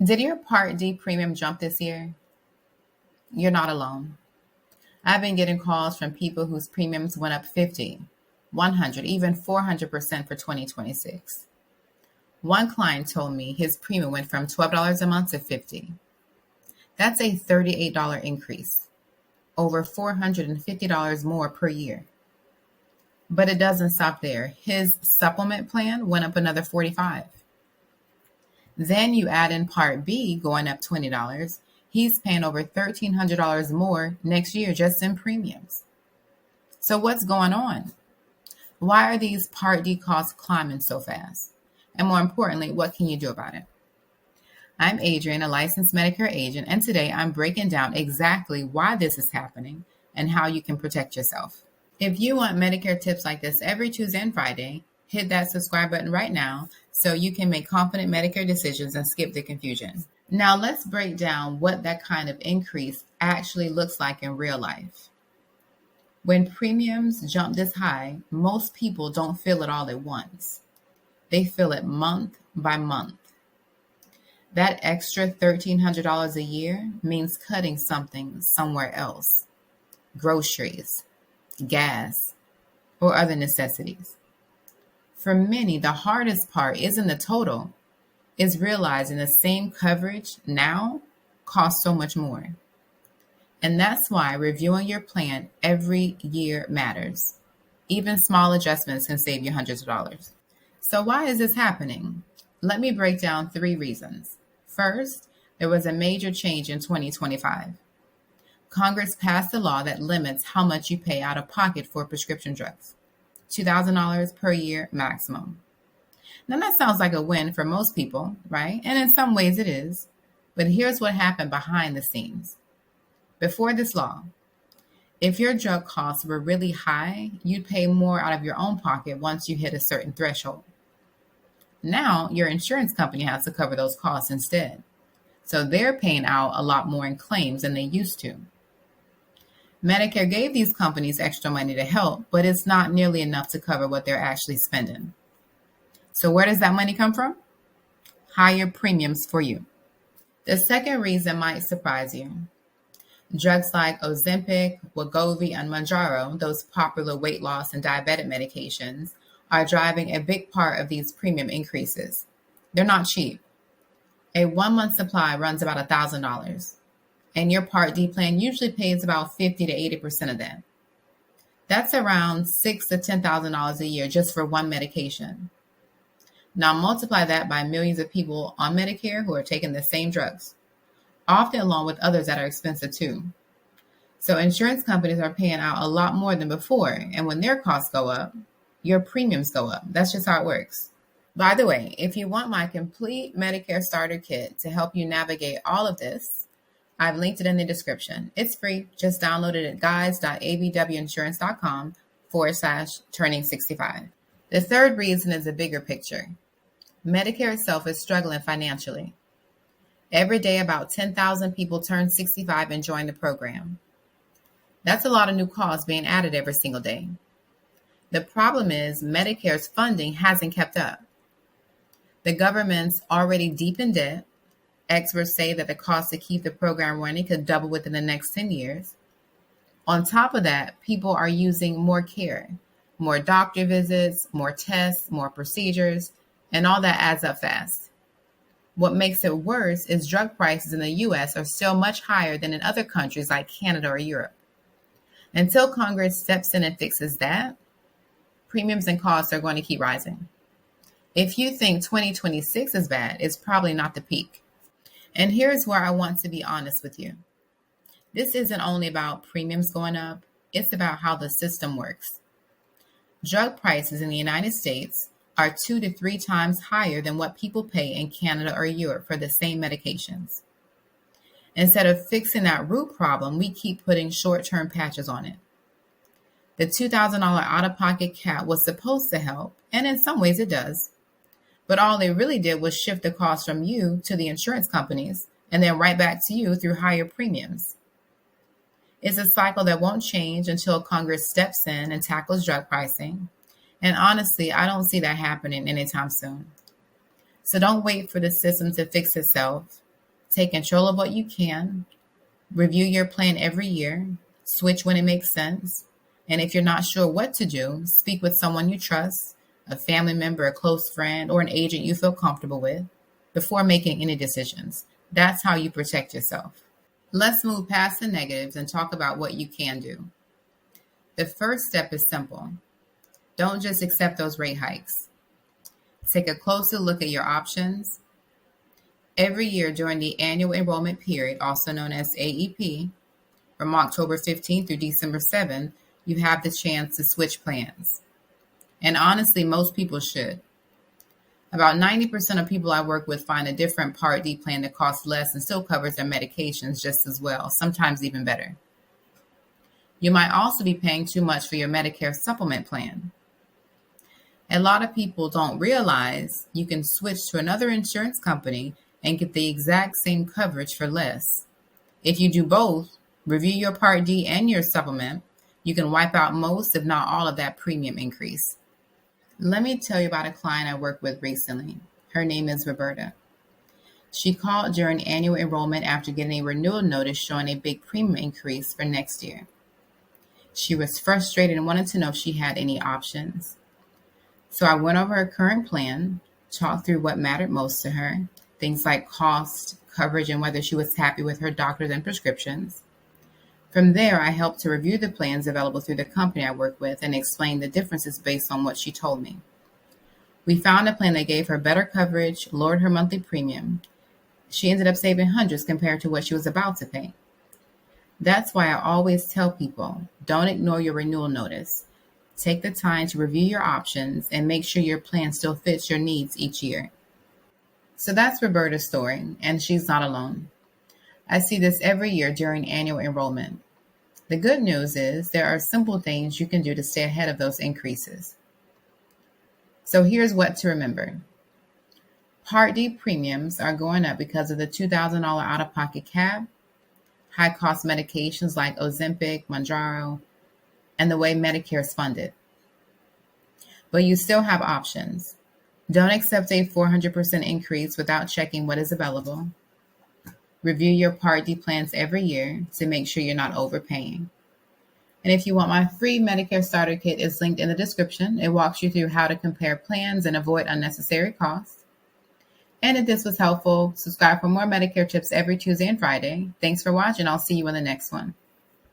Did your Part D premium jump this year? You're not alone. I've been getting calls from people whose premiums went up 50, 100, even 400% for 2026. One client told me his premium went from $12 a month to $50. That's a $38 increase, over $450 more per year. But it doesn't stop there. His supplement plan went up another $45. Then you add in Part B going up $20. He's paying over $1,300 more next year just in premiums. So what's going on? Why are these Part D costs climbing so fast? And more importantly, what can you do about it? I'm Adrienne, a licensed Medicare agent, and today I'm breaking down exactly why this is happening and how you can protect yourself. If you want Medicare tips like this every Tuesday and Friday, hit that subscribe button right now so you can make confident Medicare decisions and skip the confusion. Now let's break down what that kind of increase actually looks like in real life. When premiums jump this high, most people don't feel it all at once. They feel it month by month. That extra $1,300 a year means cutting something somewhere else. Groceries, gas, or other necessities. For many, the hardest part isn't the total, it's realizing the same coverage now costs so much more. And that's why reviewing your plan every year matters. Even small adjustments can save you hundreds of dollars. So why is this happening? Let me break down 3 reasons. First, there was a major change in 2025. Congress passed a law that limits how much you pay out of pocket for prescription drugs. $2,000 per year maximum. Now that sounds like a win for most people, right? And in some ways it is. But here's what happened behind the scenes. Before this law, if your drug costs were really high, you'd pay more out of your own pocket once you hit a certain threshold. Now your insurance company has to cover those costs instead. So they're paying out a lot more in claims than they used to. Medicare gave these companies extra money to help, but it's not nearly enough to cover what they're actually spending. So where does that money come from? Higher premiums for you. The second reason might surprise you. Drugs like Ozempic, Wegovy, and Mounjaro, those popular weight loss and diabetic medications, are driving a big part of these premium increases. They're not cheap. A 1-month supply runs about $1,000. And your Part D plan usually pays about 50 to 80% of that. That's around $6,000 to $10,000 a year just for one medication. Now multiply that by millions of people on Medicare who are taking the same drugs, often along with others that are expensive too. So insurance companies are paying out a lot more than before, and when their costs go up, your premiums go up. That's just how it works. By the way, if you want my complete Medicare starter kit to help you navigate all of this, I've linked it in the description. It's free. Just download it at guides.abwinsurance.com/turning65. The third reason is a bigger picture. Medicare itself is struggling financially. Every day, about 10,000 people turn 65 and join the program. That's a lot of new costs being added every single day. The problem is Medicare's funding hasn't kept up. The government's already deep in debt. Experts say that the cost to keep the program running could double within the next 10 years. On top of that, people are using more care, more doctor visits, more tests, more procedures, and all that adds up fast. What makes it worse is drug prices in the U.S. are still much higher than in other countries like Canada or Europe. Until Congress steps in and fixes that, premiums and costs are going to keep rising. If you think 2026 is bad, it's probably not the peak. And here's where I want to be honest with you. This isn't only about premiums going up, it's about how the system works. Drug prices in the United States are 2 to 3 times higher than what people pay in Canada or Europe for the same medications. Instead of fixing that root problem, we keep putting short-term patches on it. The $2,000 out-of-pocket cap was supposed to help, and in some ways it does. But all they really did was shift the cost from you to the insurance companies and then right back to you through higher premiums. It's a cycle that won't change until Congress steps in and tackles drug pricing. And honestly, I don't see that happening anytime soon. So don't wait for the system to fix itself. Take control of what you can. Review your plan every year. Switch when it makes sense. And if you're not sure what to do, speak with someone you trust, a family member, a close friend, or an agent you feel comfortable with before making any decisions. That's how you protect yourself. Let's move past the negatives and talk about what you can do. The first step is simple. Don't just accept those rate hikes. Take a closer look at your options. Every year during the annual enrollment period, also known as AEP, from October 15th through December 7th, you have the chance to switch plans. And honestly, most people should. About 90% of people I work with find a different Part D plan that costs less and still covers their medications just as well, sometimes even better. You might also be paying too much for your Medicare supplement plan. A lot of people don't realize you can switch to another insurance company and get the exact same coverage for less. If you do both, review your Part D and your supplement, you can wipe out most, if not all, of that premium increase. Let me tell you about a client I worked with recently. Her name is Roberta. She called during annual enrollment after getting a renewal notice showing a big premium increase for next year. She was frustrated and wanted to know if she had any options. So I went over her current plan, talked through what mattered most to her, things like cost, coverage, and whether she was happy with her doctors and prescriptions. From there, I helped to review the plans available through the company I work with and explain the differences based on what she told me. We found a plan that gave her better coverage, lowered her monthly premium. She ended up saving hundreds compared to what she was about to pay. That's why I always tell people, don't ignore your renewal notice. Take the time to review your options and make sure your plan still fits your needs each year. So that's Roberta's story, and she's not alone. I see this every year during annual enrollment. The good news is there are simple things you can do to stay ahead of those increases. So here's what to remember. Part D premiums are going up because of the $2,000 out-of-pocket cap, high-cost medications like Ozempic, Mounjaro, and the way Medicare is funded. But you still have options. Don't accept a 400% increase without checking what is available. Review your Part D plans every year to make sure you're not overpaying. And if you want my free Medicare Starter Kit, it's linked in the description. It walks you through how to compare plans and avoid unnecessary costs. And if this was helpful, subscribe for more Medicare tips every Tuesday and Friday. Thanks for watching. I'll see you in the next one.